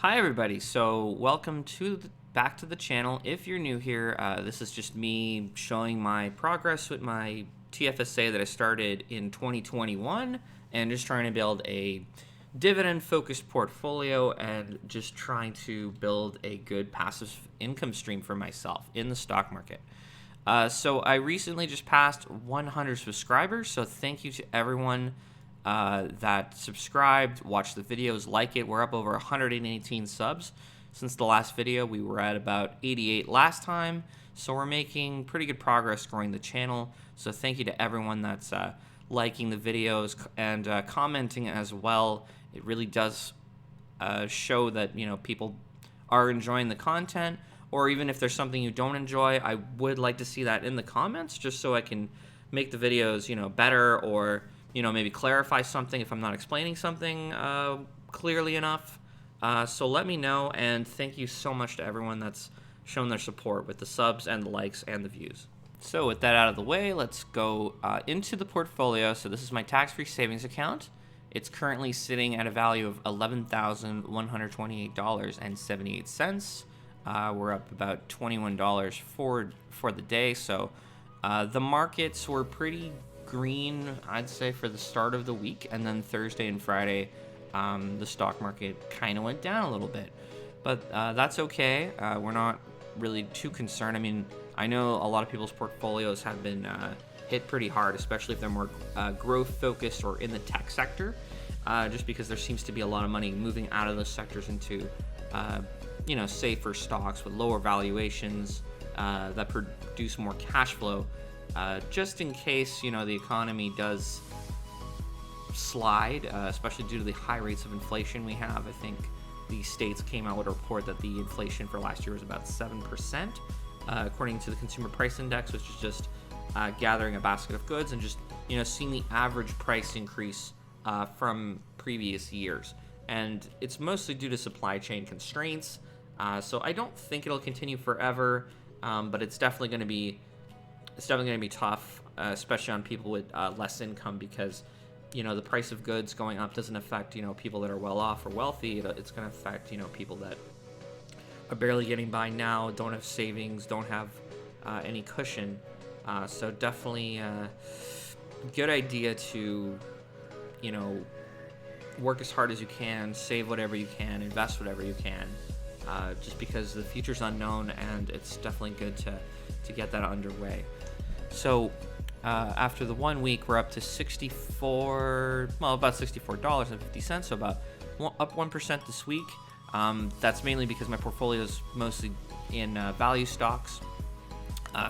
Hi everybody, so welcome back to the channel. If you're new here, this is just me showing my progress with my TFSA that I started in 2021 and just trying to build a dividend focused portfolio and just trying to build a good passive income stream for myself in the stock market. So I recently just passed 100 subscribers, so thank you to everyone that subscribed, watched the videos, like it. We're up over 118 subs since the last video. We were at about 88 last time, so we're making pretty good progress growing the channel. So thank you to everyone that's liking the videos and commenting as well. It really does show that people are enjoying the content, or even if there's something you don't enjoy, I would like to see that in the comments just so I can make the videos better, or maybe clarify something if I'm not explaining something clearly enough. So let me know, and thank you so much to everyone that's shown their support with the subs and the likes and the views. So with that out of the way, let's go into the portfolio. So this is my tax-free savings account. It's currently sitting at a value of $11,128.78. We're up about $21 for the day. So the markets were pretty green, I'd say, for the start of the week, and then Thursday and Friday the stock market kind of went down a little bit, but that's okay. We're not really too concerned. I mean, I know a lot of people's portfolios have been hit pretty hard, especially if they're more growth focused or in the tech sector, just because there seems to be a lot of money moving out of those sectors into safer stocks with lower valuations that produce more cash flow. Just in case, the economy does slide, especially due to the high rates of inflation we have. I think the states came out with a report that the inflation for last year was about 7%, according to the Consumer Price Index, which is just gathering a basket of goods and just, seeing the average price increase from previous years. And it's mostly due to supply chain constraints. So I don't think it'll continue forever, but it's definitely going to be tough, especially on people with less income, because the price of goods going up doesn't affect people that are well off or wealthy. It's going to affect people that are barely getting by now, don't have savings, don't have any cushion. So definitely good idea to work as hard as you can, save whatever you can, invest whatever you can, just because the future's unknown, and it's definitely good to get that underway. So after the 1 week, we're up to about $64.50, so about up 1% this week. That's mainly because my portfolio is mostly in value stocks.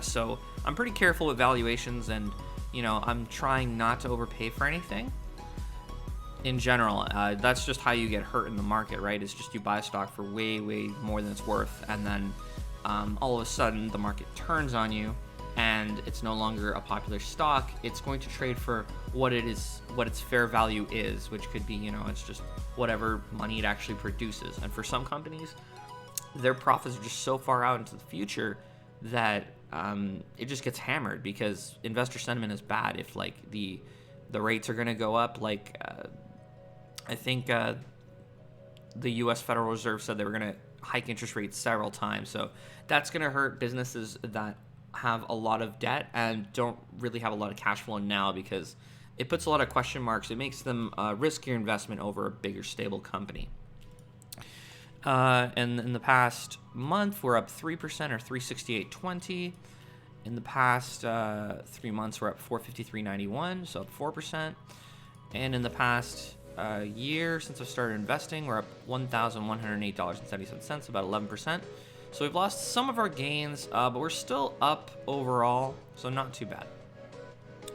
So I'm pretty careful with valuations, and I'm trying not to overpay for anything. In general, that's just how you get hurt in the market, right? It's just you buy a stock for way more than it's worth, and then all of a sudden the market turns on you, and it's no longer a popular stock. It's going to trade for what its fair value is, which could be, it's just whatever money it actually produces. And for some companies, their profits are just so far out into the future that it just gets hammered, because investor sentiment is bad. If the rates are going to go up, I think the U.S. Federal Reserve said they were going to hike interest rates several times, so that's going to hurt businesses that have a lot of debt and don't really have a lot of cash flow now, because it puts a lot of question marks. It makes them a riskier investment over a bigger, stable company. And in the past month, we're up 3%, or 368.20. In the past 3 months, we're up 453.91, so up 4%. And in the past year, since I've started investing, we're up $1,108.77, about 11%. So we've lost some of our gains, but we're still up overall, so not too bad.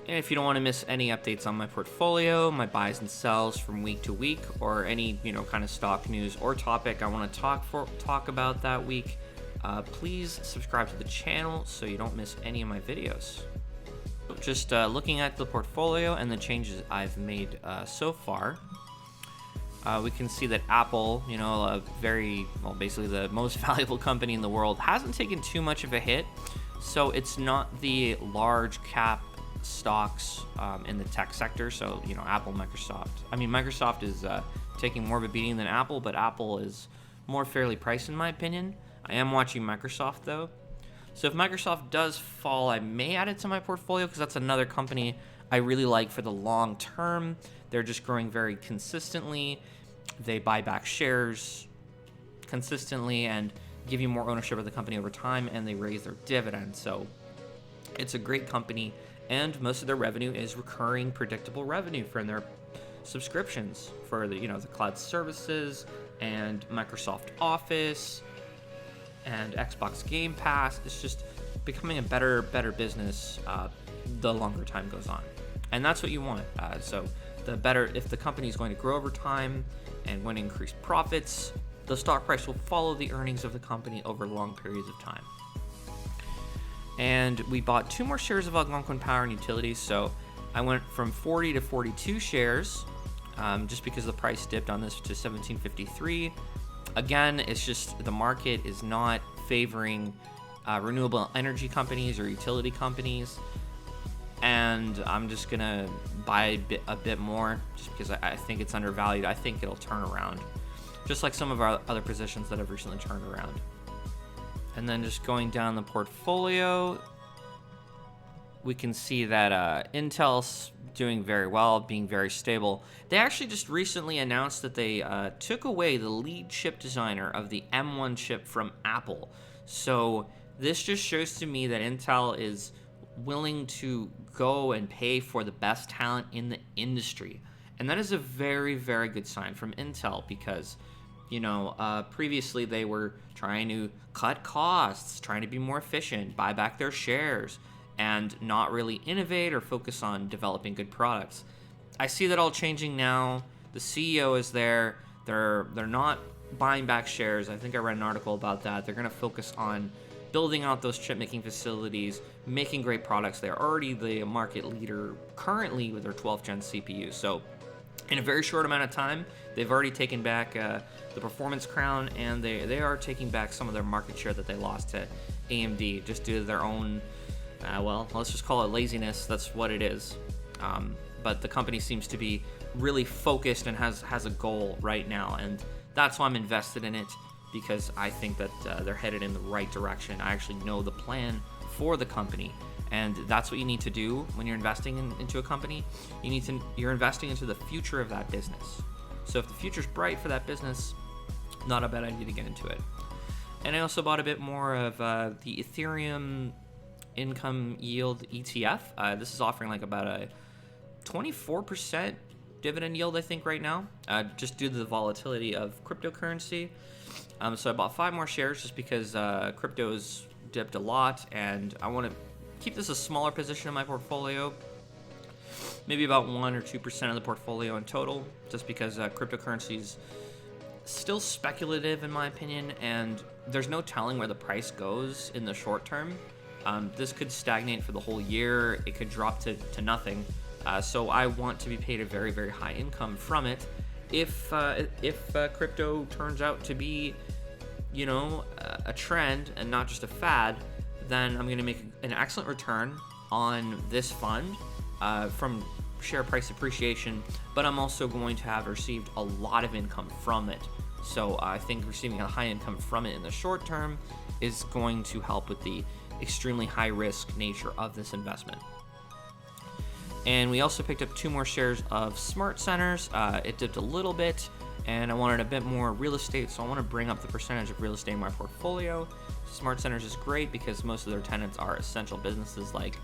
And if you don't want to miss any updates on my portfolio, my buys and sells from week to week, or any kind of stock news or topic I want to talk about that week, please subscribe to the channel so you don't miss any of my videos. Just looking at the portfolio and the changes I've made so far, we can see that Apple, basically the most valuable company in the world, hasn't taken too much of a hit. So it's not the large cap stocks in the tech sector. So, Apple, Microsoft. I mean, Microsoft is taking more of a beating than Apple, but Apple is more fairly priced in my opinion. I am watching Microsoft though. So if Microsoft does fall, I may add it to my portfolio because that's another company I really like for the long term. They're just growing very consistently. They buy back shares consistently and give you more ownership of the company over time, and they raise their dividend. So it's a great company, and most of their revenue is recurring, predictable revenue from their subscriptions for the the cloud services and Microsoft Office and Xbox Game Pass. It's just becoming a better business the longer time goes on, and that's what you want. So the better, if the company is going to grow over time and going to increase profits, the stock price will follow the earnings of the company over long periods of time. And we bought 2 more shares of Algonquin Power and Utilities, so I went from 40 to 42 shares, just because the price dipped on this to $17.53. Again, it's just the market is not favoring renewable energy companies or utility companies, and I'm just gonna buy a bit more just because I think it's undervalued. I think it'll turn around, just like some of our other positions that have recently turned around. And then just going down the portfolio, we can see that Intel's doing very well, being very stable. They actually just recently announced that they took away the lead chip designer of the M1 chip from Apple. So this just shows to me that Intel is willing to go and pay for the best talent in the industry. And that is a very, very good sign from Intel because, previously they were trying to cut costs, trying to be more efficient, buy back their shares, and not really innovate or focus on developing good products. I see that all changing now. The CEO is there. They're not buying back shares. I think I read an article about that. They're going to focus on building out those chip making facilities, making great products. They're already the market leader currently with their 12th gen CPU. So in a very short amount of time, they've already taken back the performance crown, and they are taking back some of their market share that they lost to AMD just due to their own, let's just call it laziness. That's what it is. But the company seems to be really focused and has a goal right now, and that's why I'm invested in it, because I think that they're headed in the right direction. I actually know the plan for the company, and that's what you need to do when you're investing into a company. You're investing into the future of that business. So if the future's bright for that business, not a bad idea to get into it. And I also bought a bit more of the Ethereum income yield ETF. This is offering like about a 24% dividend yield, I think, right now, just due to the volatility of cryptocurrency. So I bought 5 more shares just because crypto's dipped a lot, and I want to keep this a smaller position in my portfolio, maybe about 1 or 2% of the portfolio in total, just because cryptocurrency's still speculative in my opinion, and there's no telling where the price goes in the short term. This could stagnate for the whole year. It could drop to nothing. So I want to be paid a very, very high income from it. If crypto turns out to be, a trend and not just a fad, then I'm going to make an excellent return on this fund from share price appreciation, but I'm also going to have received a lot of income from it. So I think receiving a high income from it in the short term is going to help with the extremely high risk nature of this investment. And we also picked up 2 more shares of Smart Centers. It dipped a little bit, and I wanted a bit more real estate, so I want to bring up the percentage of real estate in my portfolio. Smart Centers is great because most of their tenants are essential businesses like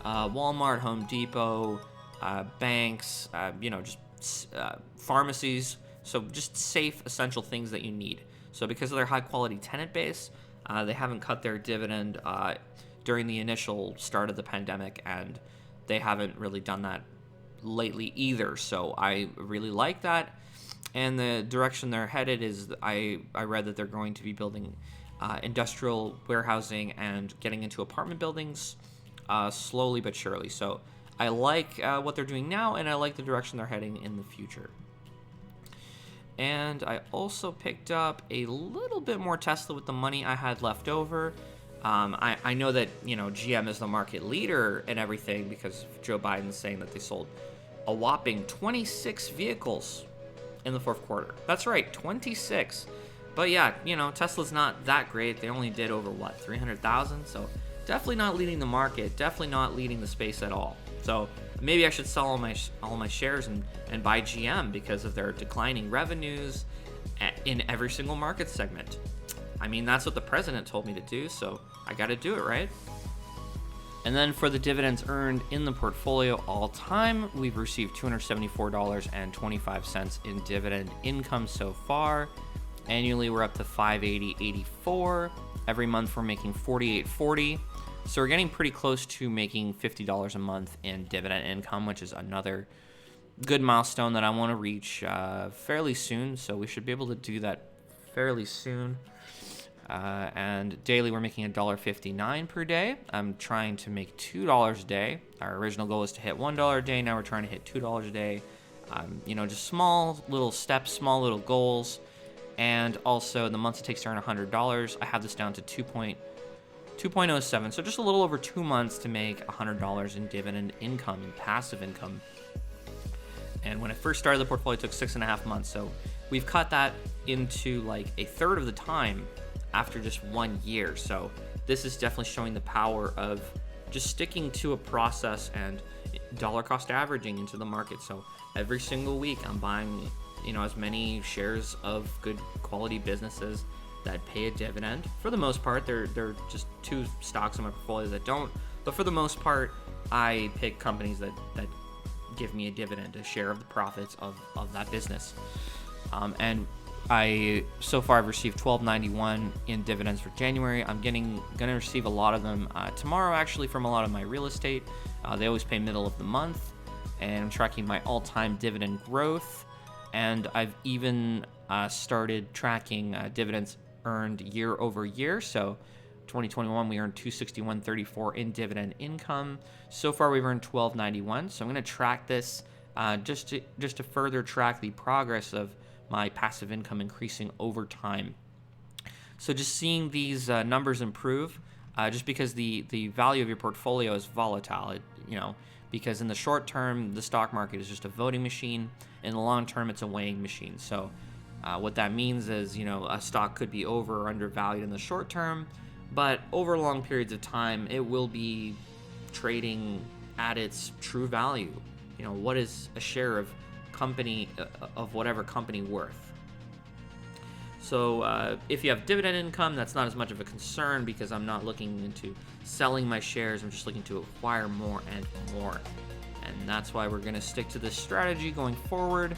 Walmart, Home Depot, banks, just pharmacies. So just safe, essential things that you need. So because of their high quality tenant base, they haven't cut their dividend during the initial start of the pandemic, and they haven't really done that lately either. So I really like that. And the direction they're headed is, I read that they're going to be building industrial warehousing and getting into apartment buildings slowly but surely. So I like what they're doing now, and I like the direction they're heading in the future. And I also picked up a little bit more Tesla with the money I had left over. I know that, GM is the market leader and everything because Joe Biden's saying that they sold a whopping 26 vehicles in the 4th quarter. That's right, 26. But yeah, Tesla's not that great. They only did over 300,000. So definitely not leading the market. Definitely not leading the space at all. So maybe I should sell all my shares and buy GM because of their declining revenues in every single market segment. I mean, that's what the president told me to do, so I got to do it, right? And then for the dividends earned in the portfolio all time, we've received $274.25 in dividend income so far. Annually, we're up to $580.84. Every month, we're making $48.40. So we're getting pretty close to making $50 a month in dividend income, which is another good milestone that I want to reach fairly soon. So we should be able to do that fairly soon. And daily, we're making $1.59 per day. I'm trying to make $2 a day. Our original goal is to hit $1 a day. Now we're trying to hit $2 a day. Just small little steps, small little goals. And also, the months it takes to earn $100, I have this down to 2.07. So just a little over 2 months to make $100 in dividend income and passive income. And when I first started the portfolio, it took 6.5 months. So we've cut that into like a third of the time after just 1 year. So this is definitely showing the power of just sticking to a process and dollar cost averaging into the market. So every single week I'm buying as many shares of good quality businesses that pay a dividend. For the most part, there are just 2 stocks in my portfolio that don't, but for the most part, I pick companies that give me a dividend, a share of the profits of that business. And so far I've received $12.91 in dividends for January. I'm gonna receive a lot of them tomorrow, actually, from a lot of my real estate. They always pay middle of the month, and I'm tracking my all-time dividend growth. And I've even started tracking dividends earned year over year. So 2021, we earned $261.34 in dividend income. So far, we've earned $12.91. So I'm going to track this just to further track the progress of my passive income increasing over time. So just seeing these numbers improve, just because the value of your portfolio is volatile, because in the short term, the stock market is just a voting machine. In the long term, it's a weighing machine. So what that means is, a stock could be over or undervalued in the short term, but over long periods of time, it will be trading at its true value. What is a share of whatever company worth? So if you have dividend income, that's not as much of a concern because I'm not looking into selling my shares. I'm just looking to acquire more and more. And that's why we're going to stick to this strategy going forward.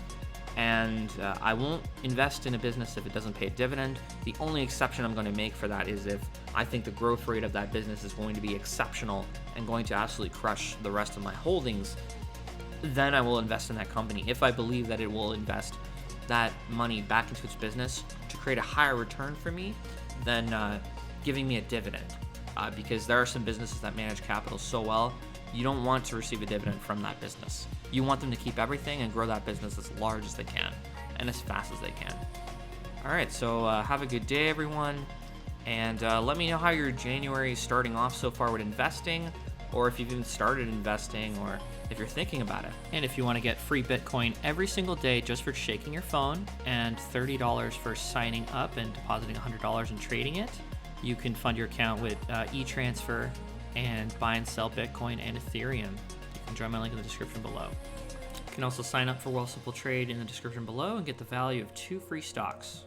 And I won't invest in a business if it doesn't pay a dividend. The only exception I'm going to make for that is if I think the growth rate of that business is going to be exceptional and going to absolutely crush the rest of my holdings, then I will invest in that company. If I believe that it will invest that money back into its business to create a higher return for me than giving me a dividend. Because there are some businesses that manage capital so well, you don't want to receive a dividend from that business. You want them to keep everything and grow that business as large as they can and as fast as they can. All right, so have a good day, everyone. And let me know how your January is starting off so far with investing, or if you've even started investing, or if you're thinking about it. And if you want to get free Bitcoin every single day just for shaking your phone, and $30 for signing up and depositing $100 and trading it, you can fund your account with e-transfer and buy and sell Bitcoin and Ethereum. You can join my link in the description below. You can also sign up for Wealthsimple Trade in the description below and get the value of 2 free stocks.